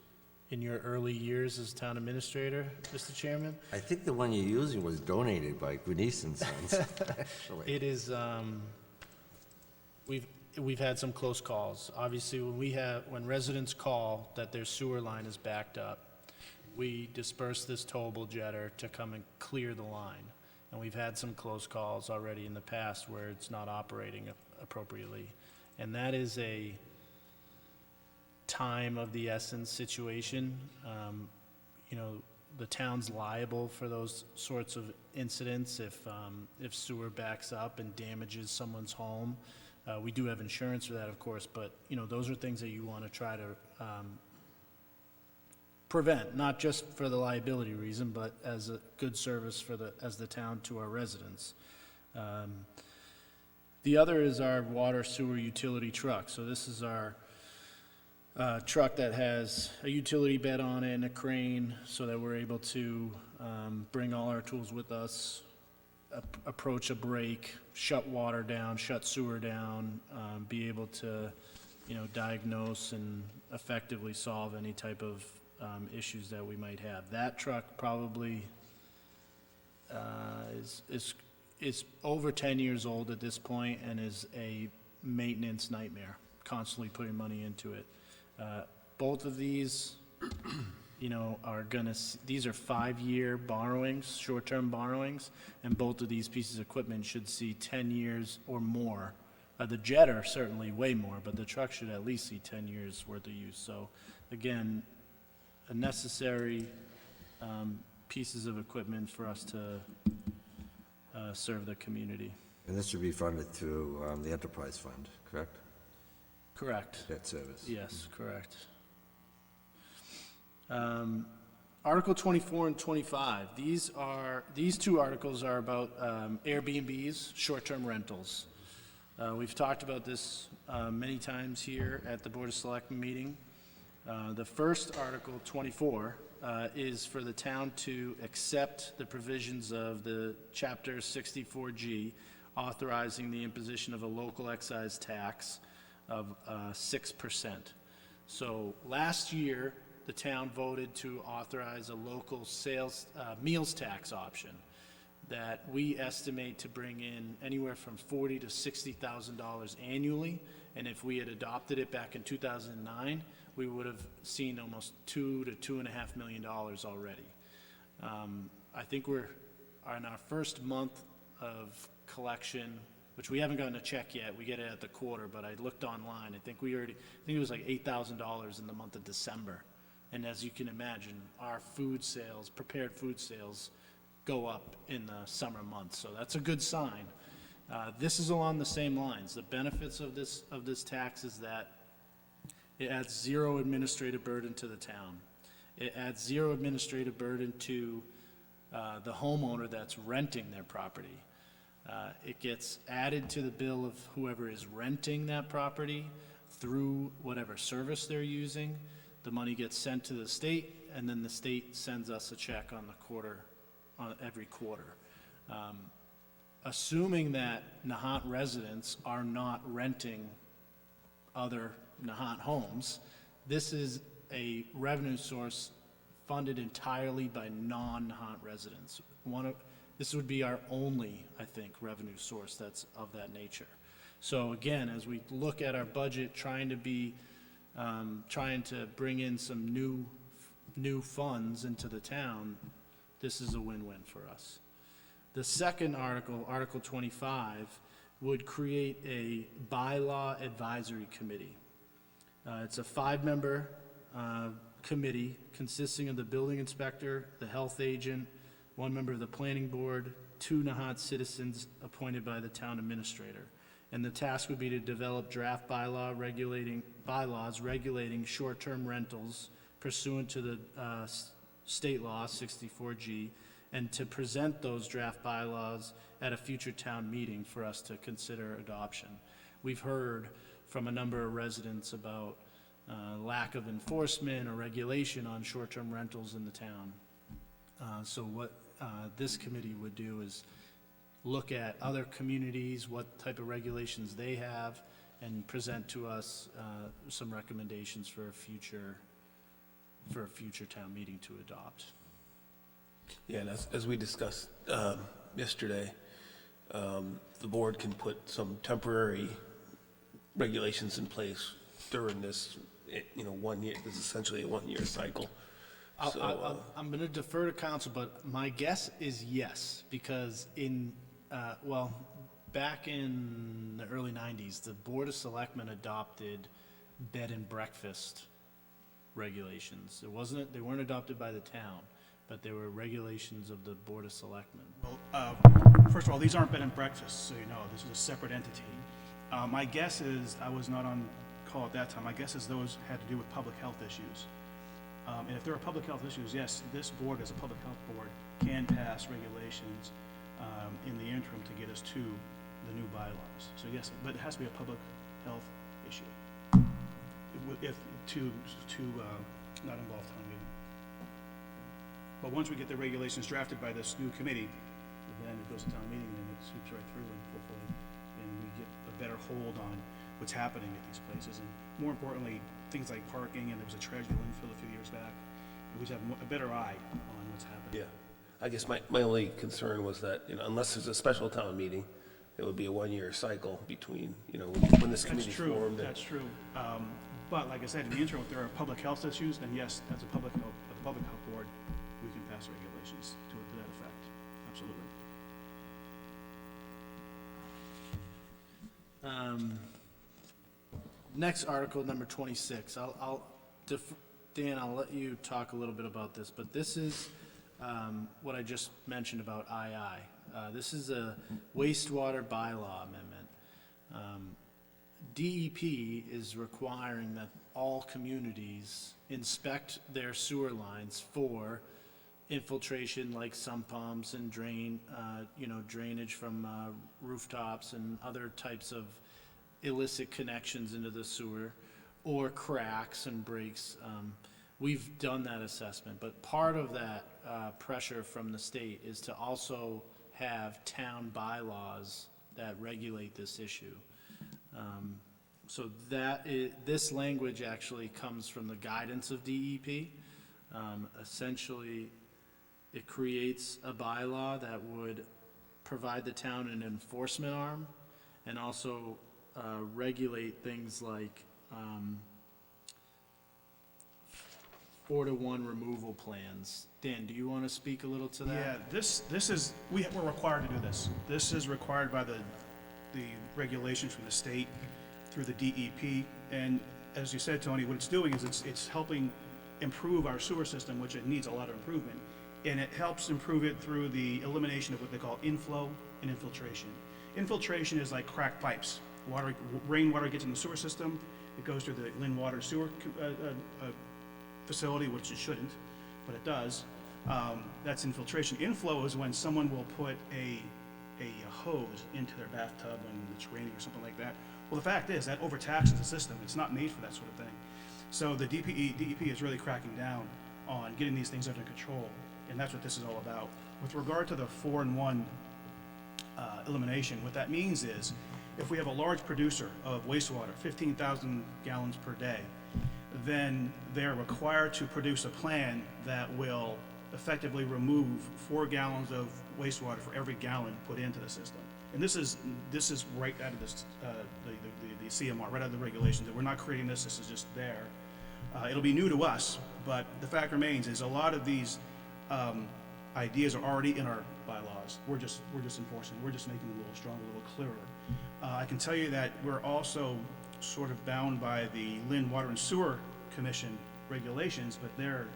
in your early years as town administrator, Mr. Chairman. I think the one you're using was donated by Grenice and Sons, actually. It is, we've had some close calls. Obviously, when residents call that their sewer line is backed up, we disperse this towable jetter to come and clear the line. And we've had some close calls already in the past where it's not operating appropriately. And that is a time of the essence situation. The town's liable for those sorts of incidents if sewer backs up and damages someone's home. We do have insurance for that, of course, but, those are things that you want to try to prevent, not just for the liability reason, but as a good service as the town to our residents. The other is our water sewer utility truck. So this is our truck that has a utility bed on it and a crane so that we're able to bring all our tools with us, approach a break, shut water down, shut sewer down, be able to, diagnose and effectively solve any type of issues that we might have. That truck probably is over 10 years old at this point and is a maintenance nightmare, constantly putting money into it. Both of these, are these are 5-year borrowings, short-term borrowings, and both of these pieces of equipment should see 10 years or more. The jetter certainly way more, but the truck should at least see 10 years worth of use. So again, a necessary pieces of equipment for us to serve the community. And this should be funded through the enterprise fund, correct? Correct. Debt service. Yes, correct. Article 24 and 25, these two articles are about Airbnbs, short-term rentals. We've talked about this many times here at the Board of Selectmen meeting. The first Article 24 is for the town to accept the provisions of the Chapter 64G, authorizing the imposition of a local excise tax of 6%. So last year, the town voted to authorize a local sales, meals tax option that we estimate to bring in anywhere from $40,000 to $60,000 annually. And if we had adopted it back in 2009, we would have seen almost $2 to $2.5 million already. I think we're on our first month of collection, which we haven't gotten a check yet. We get it at the quarter, but I looked online. I think it was like $8,000 in the month of December. And as you can imagine, our food sales, prepared food sales, go up in the summer months. So that's a good sign. This is along the same lines. The benefits of this tax is that it adds zero administrative burden to the town. It adds zero administrative burden to the homeowner that's renting their property. It gets added to the bill of whoever is renting that property through whatever service they're using. The money gets sent to the state, and then the state sends us a check on every quarter. Assuming that Nahant residents are not renting other Nahant homes, this is a revenue source funded entirely by non-Nahant residents. This would be our only, I think, revenue source that's of that nature. So again, as we look at our budget, trying to bring in some new funds into the town, this is a win-win for us. The second article, Article 25, would create a bylaw advisory committee. It's a 5-member committee consisting of the building inspector, the health agent, 1 member of the planning board, 2 Nahant citizens appointed by the town administrator. And the task would be to develop draft bylaws regulating short-term rentals pursuant to the state law 64G, and to present those draft bylaws at a future town meeting for us to consider adoption. We've heard from a number of residents about lack of enforcement or regulation on short-term rentals in the town. So what this committee would do is look at other communities, what type of regulations they have, and present to us some recommendations for a future town meeting to adopt. Yeah, and as we discussed yesterday, the board can put some temporary regulations in place during this, 1 year, this is essentially a 1-year cycle. I'm going to defer to council, but my guess is yes, because back in the early 90s, the Board of Selectmen adopted bed and breakfast regulations. They weren't adopted by the town, but they were regulations of the Board of Selectmen. Well, first of all, these aren't bed and breakfasts, so you know, this is a separate entity. My guess is, I was not on call at that time, my guess is those had to do with public health issues. And if there are public health issues, yes, this board, as a public health board, can pass regulations in the interim to get us to the new bylaws. So yes, but it has to be a public health issue. If to not involve town meeting. But once we get the regulations drafted by this new committee, then it goes to town meeting and it sweeps right through, and hopefully, and we get a better hold on what's happening at these places, and more importantly, things like parking, and there was a treasure infill a few years back. We just have a better eye on what's happening. Yeah, I guess my only concern was that, unless there's a special town meeting, it would be a 1-year cycle between, when this committee formed. That's true. But like I said, in the interim, if there are public health issues, then yes, that's a public health the Public Health Board, we can pass regulations to that effect, absolutely. Next article, number 26. Dan, I'll let you talk a little bit about this, but this is what I just mentioned about II. This is a wastewater bylaw amendment. DEP is requiring that all communities inspect their sewer lines for infiltration like sump pumps and drainage from rooftops and other types of illicit connections into the sewer, or cracks and breaks. We've done that assessment, but part of that pressure from the state is to also have town bylaws that regulate this issue. So this language actually comes from the guidance of DEP. Essentially, it creates a bylaw that would provide the town an enforcement arm and also regulate things like 4-to-1 removal plans. Dan, do you want to speak a little to that? Yeah, this is, we're required to do this. This is required by the regulations from the state through the DEP. And as you said, Tony, what it's doing is it's helping improve our sewer system, which it needs a lot of improvement. And it helps improve it through the elimination of what they call inflow and infiltration. Infiltration is like cracked pipes. Rainwater gets in the sewer system. It goes through the Lynn Water Sewer facility, which it shouldn't, but it does. That's infiltration. Inflow is when someone will put a hose into their bathtub when it's raining or something like that. Well, the fact is that overtaxes the system. It's not made for that sort of thing. So the DEP is really cracking down on getting these things under control, and that's what this is all about. With regard to the 4-in-1 elimination, what that means is if we have a large producer of wastewater, 15,000 gallons per day, then they're required to produce a plan that will effectively remove 4 gallons of wastewater for every gallon put into the system. And this is right out of this, the CMR, right out of the regulations. That we're not creating this. This is just there. It'll be new to us, but the fact remains is a lot of these ideas are already in our bylaws. We're just enforcing. We're just making the rules stronger, a little clearer. I can tell you that we're also sort of bound by the Lynn Water and Sewer Commission regulations, but they're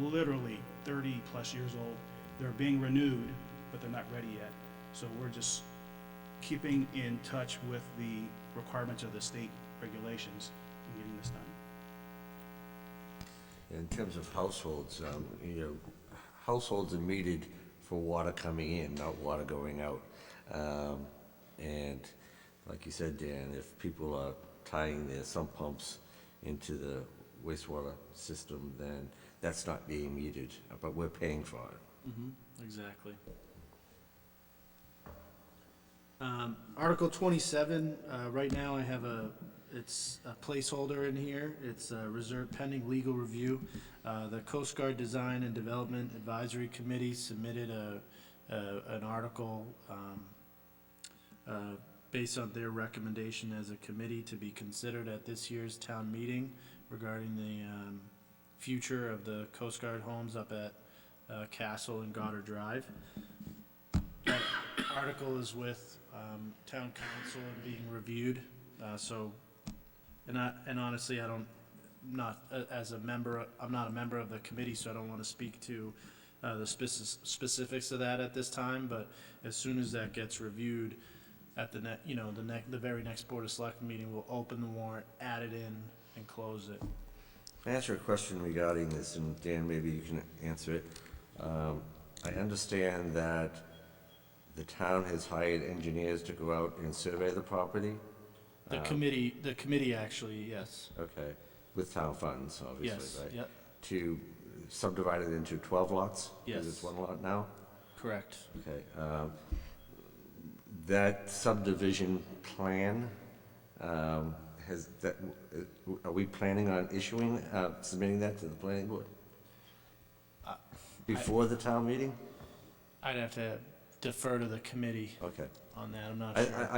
literally 30 plus years old. They're being renewed, but they're not ready yet. So we're just keeping in touch with the requirements of the state regulations and getting this done. In terms of households, households are metered for water coming in, not water going out. And like you said, Dan, if people are tying their sump pumps into the wastewater system, then that's not being metered, but we're paying for it. Exactly. Article 27, right now I have it's a placeholder in here. It's reserved pending legal review. The Coast Guard Design and Development Advisory Committee submitted an article based on their recommendation as a committee to be considered at this year's town meeting regarding the future of the Coast Guard homes up at Castle and Goddard Drive. That article is with town council and being reviewed. And honestly, I'm not a member of the committee, so I don't want to speak to the specifics of that at this time. But as soon as that gets reviewed, at the very next Board of Selectmen meeting, we'll open the warrant, add it in, and close it. Can I ask you a question regarding this, and Dan, maybe you can answer it. I understand that the town has hired engineers to go out and survey the property? The committee actually, yes. Okay, with town funds, obviously, Yes, right? yep, To subdivide it into 12 lots? Yes. Because it's one lot now? correct. Okay. That subdivision plan, are we planning on submitting that to the planning board? Before the town meeting? I'd have to defer to the committee Okay. on that, I'm not sure.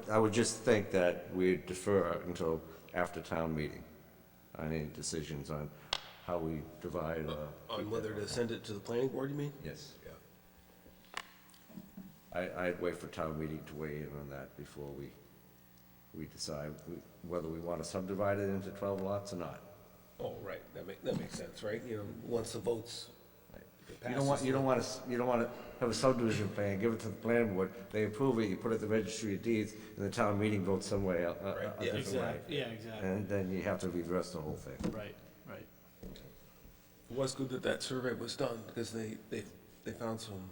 I would just think that we defer until after town meeting on any decisions on how we divide, On whether to send it to the planning board, you mean? yes. Yeah. I'd wait for town meeting to weigh in on that before we decide whether we want to subdivide it into 12 lots or not. Oh, right, that makes sense, right? You know, once the votes. You don't want to have a subdivision plan, give it to the planning board, they approve it, you put it at the registry of deeds, and the town meeting votes some way, a yeah. different way. Yeah, exactly. And then you have to reverse the whole thing. Right, right. It was good that that survey was done, because they found some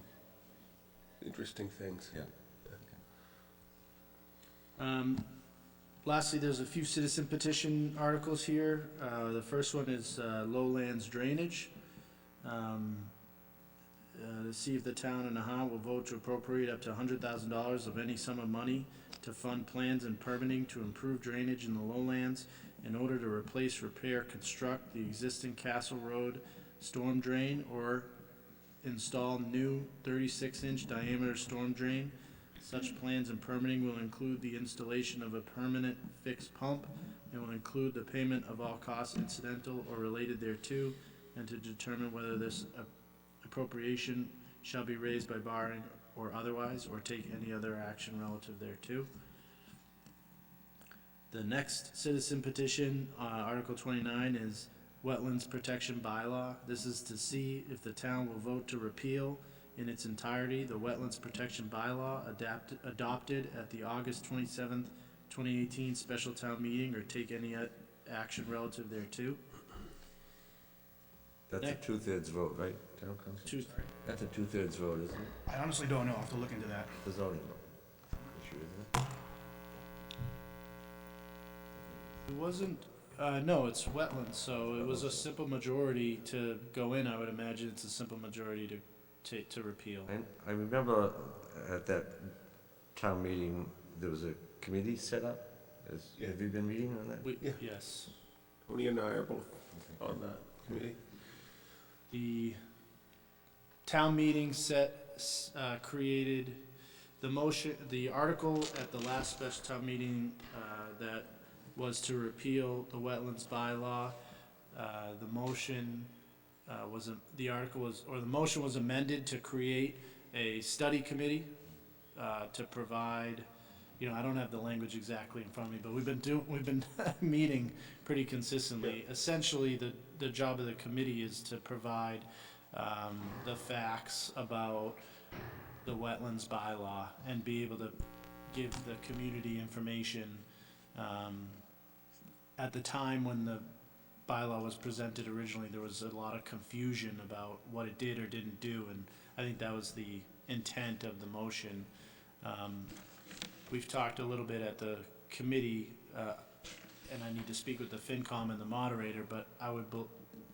interesting things. Yeah. Lastly, there's a few citizen petition articles here. The first one is Lowlands Drainage. To see if the town of Nahant will vote to appropriate up to $100,000 of any sum of money to fund plans and permitting to improve drainage in the lowlands in order to replace, repair, construct the existing Castle Road storm drain or install new 36-inch diameter storm drain. Such plans and permitting will include the installation of a permanent fixed pump and will include the payment of all costs incidental or related thereto, and to determine whether this appropriation shall be raised by borrowing or otherwise, or take any other action relative thereto. The next citizen petition, Article 29, is Wetlands Protection Bylaw. This is to see if the town will vote to repeal in its entirety the Wetlands Protection Bylaw adopted at the August 27th, 2018 special town meeting, or take any action relative thereto. That's a two-thirds vote, right, town council? That's a two-thirds vote, isn't it? I honestly don't know, I'll have to look into that. The zoning vote. Issue, isn't it? It wasn't, no, it's wetlands, so it was a simple majority to go in. I would imagine it's a simple majority to repeal. I remember at that town meeting, there was a committee set up. Have you been meeting on that? Yeah. Yes. Tony and I are both on that committee. The town meeting created the motion, the article at the last special town meeting, that was to repeal the wetlands bylaw. The motion, the motion was amended to create a study committee, to provide, I don't have the language exactly in front of me, but we've been meeting pretty consistently. Essentially, the job of the committee is to provide the facts about the wetlands bylaw and be able to give the community information. At the time when the bylaw was presented originally, there was a lot of confusion about what it did or didn't do, and I think that was the intent of the motion. We've talked a little bit at the committee, and I need to speak with the FinCom and the moderator, but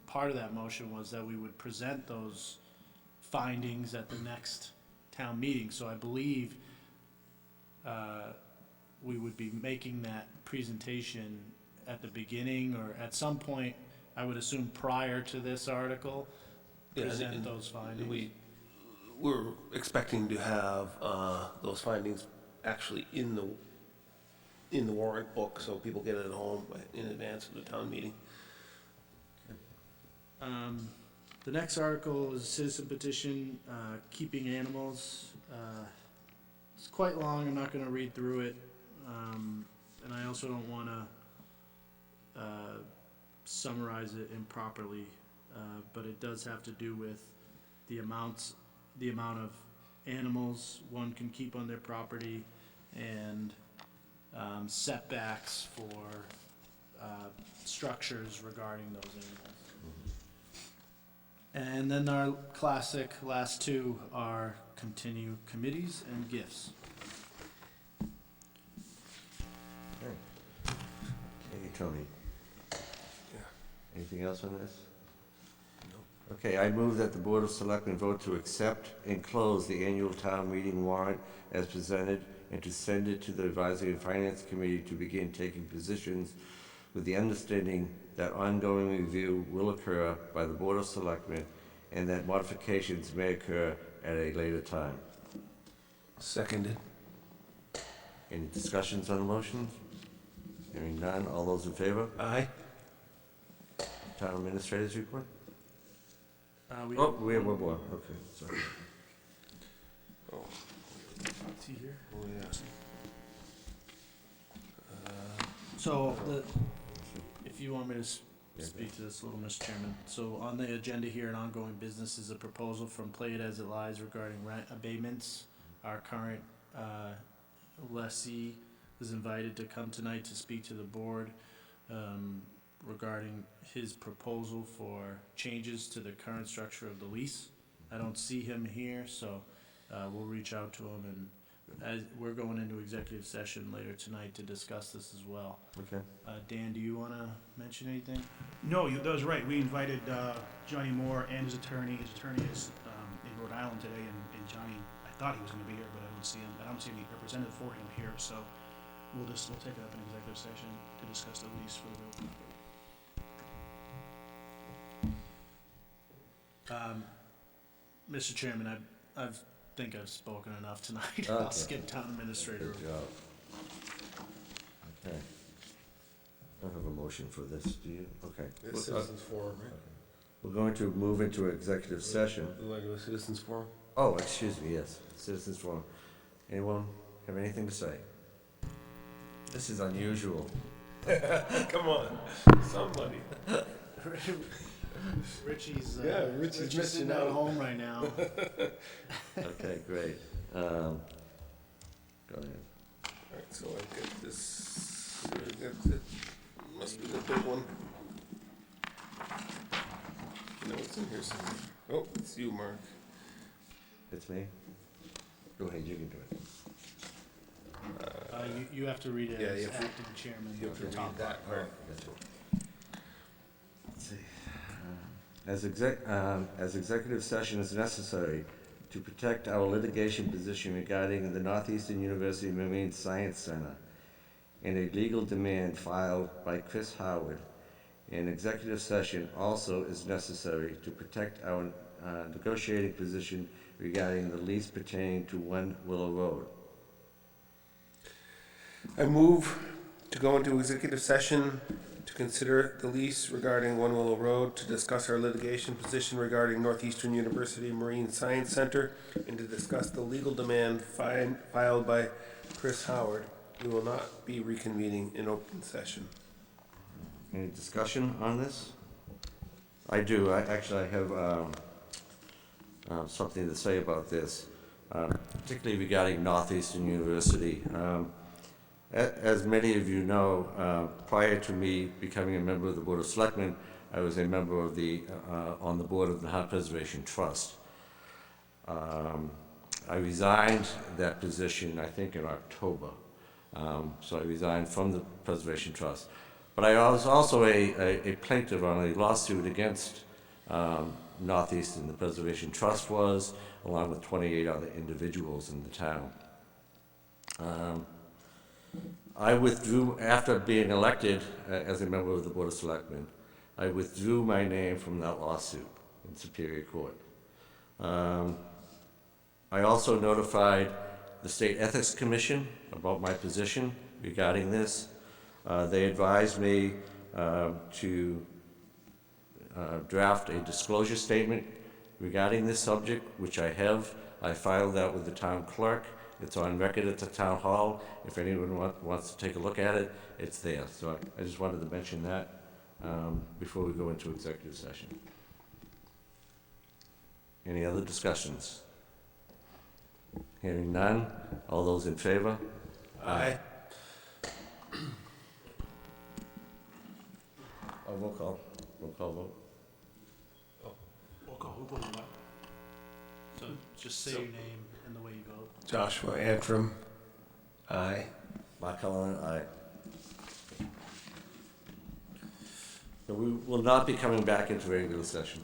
part of that motion was that we would present those findings at the next town meeting. So I believe we would be making that presentation at the beginning or at some point, I would assume prior to this article, present those findings. We're expecting to have those findings actually in the warrant book, so people get it at home in advance of the town meeting. The next article is a citizen petition, keeping animals. It's quite long, I'm not gonna read through it, and I also don't wanna summarize it improperly, but it does have to do with the amount of animals one can keep on their property and setbacks for structures regarding those animals. And then our classic last two are continue committees and gifts. Hey, Tony. Anything else on this? No. Okay, I move that the Board of Selectmen vote to accept and close the annual town meeting warrant as presented and to send it to the Advisory and Finance Committee to begin taking positions with the understanding that ongoing review will occur by the Board of Selectmen and that modifications may occur at a later time. Seconded. Any discussions on the motion? Hearing none, all those in favor? Aye. town administrator's report? We Oh, we have one more, okay, sorry. see here. Oh, yeah. So, if you want me to speak to this a little, Mr. Chairman. So on the agenda here, an ongoing business is a proposal from Play It As It Lies regarding rent abatements. Our current lessee was invited to come tonight to speak to the board regarding his proposal for changes to the current structure of the lease. I don't see him here, so we'll reach out to him, and as we're going into executive session later tonight to discuss this as well. Okay. Dan, do you want to mention anything? No, that was right. We invited Johnny Moore and his attorney. His attorney is in Rhode Island today, and Johnny, I thought he was going to be here, but I don't see him. I don't see any representative for him here, so we'll take it up in executive session to discuss the lease for the building. Mr. Chairman, I think I've spoken enough tonight. I'll Okay. skip town administrator. Good job. Okay. I don't have a motion for this, do you? Okay. It's citizens forum, right? We're going to move into executive session. We want to do a citizens forum? Oh, excuse me, yes, citizens forum. Anyone have anything to say? This is unusual. Come on, somebody. Richie's Richie's missing at out. home right now. Okay, great. Go ahead. Alright, so I get this, it must be the big one. No, it's in here somewhere. Oh, it's you, Mark. It's me? Go ahead, you can do it. You have to read it Yeah, as you have to- acting chairman. You have to the top read that part. part. That's it. Let's see. As executive session is necessary to protect our litigation position regarding the Northeastern University Marine Science Center and a legal demand filed by Chris Howard. An executive session also is necessary to protect our negotiating position regarding the lease pertaining to 1 Willow Road. I move to go into executive session to consider the lease regarding 1 Willow Road, to discuss our litigation position regarding Northeastern University Marine Science Center, and to discuss the legal demand filed by Chris Howard. We will not be reconvening in open session. Any discussion on this? I do. I have something to say about this, particularly regarding Northeastern University. As many of you know, prior to me becoming a member of the Board of Selectmen, I was a member of on the board of the Nahant Preservation Trust. I resigned that position, I think, in October. So I resigned from the Preservation Trust. But I was also a plaintiff on a lawsuit against Northeastern. The Preservation Trust was, along with 28 other individuals in the town. I withdrew, after being elected as a member of the Board of Selectmen, I withdrew my name from that lawsuit in Superior Court. I also notified the State Ethics Commission about my position regarding this. They advised me to draft a disclosure statement regarding this subject, which I have. I filed that with the town clerk. It's on record at the town hall. If anyone wants to take a look at it, it's there. So I just wanted to mention that before we go into executive session. Any other discussions? Hearing none. All those in favor? Aye. Roll call. Roll call vote. We'll go. Who voted what? So just say your name and the way you vote. Joshua Antrim. Aye. Mark Cullen, aye. So we will not be coming back into regular session.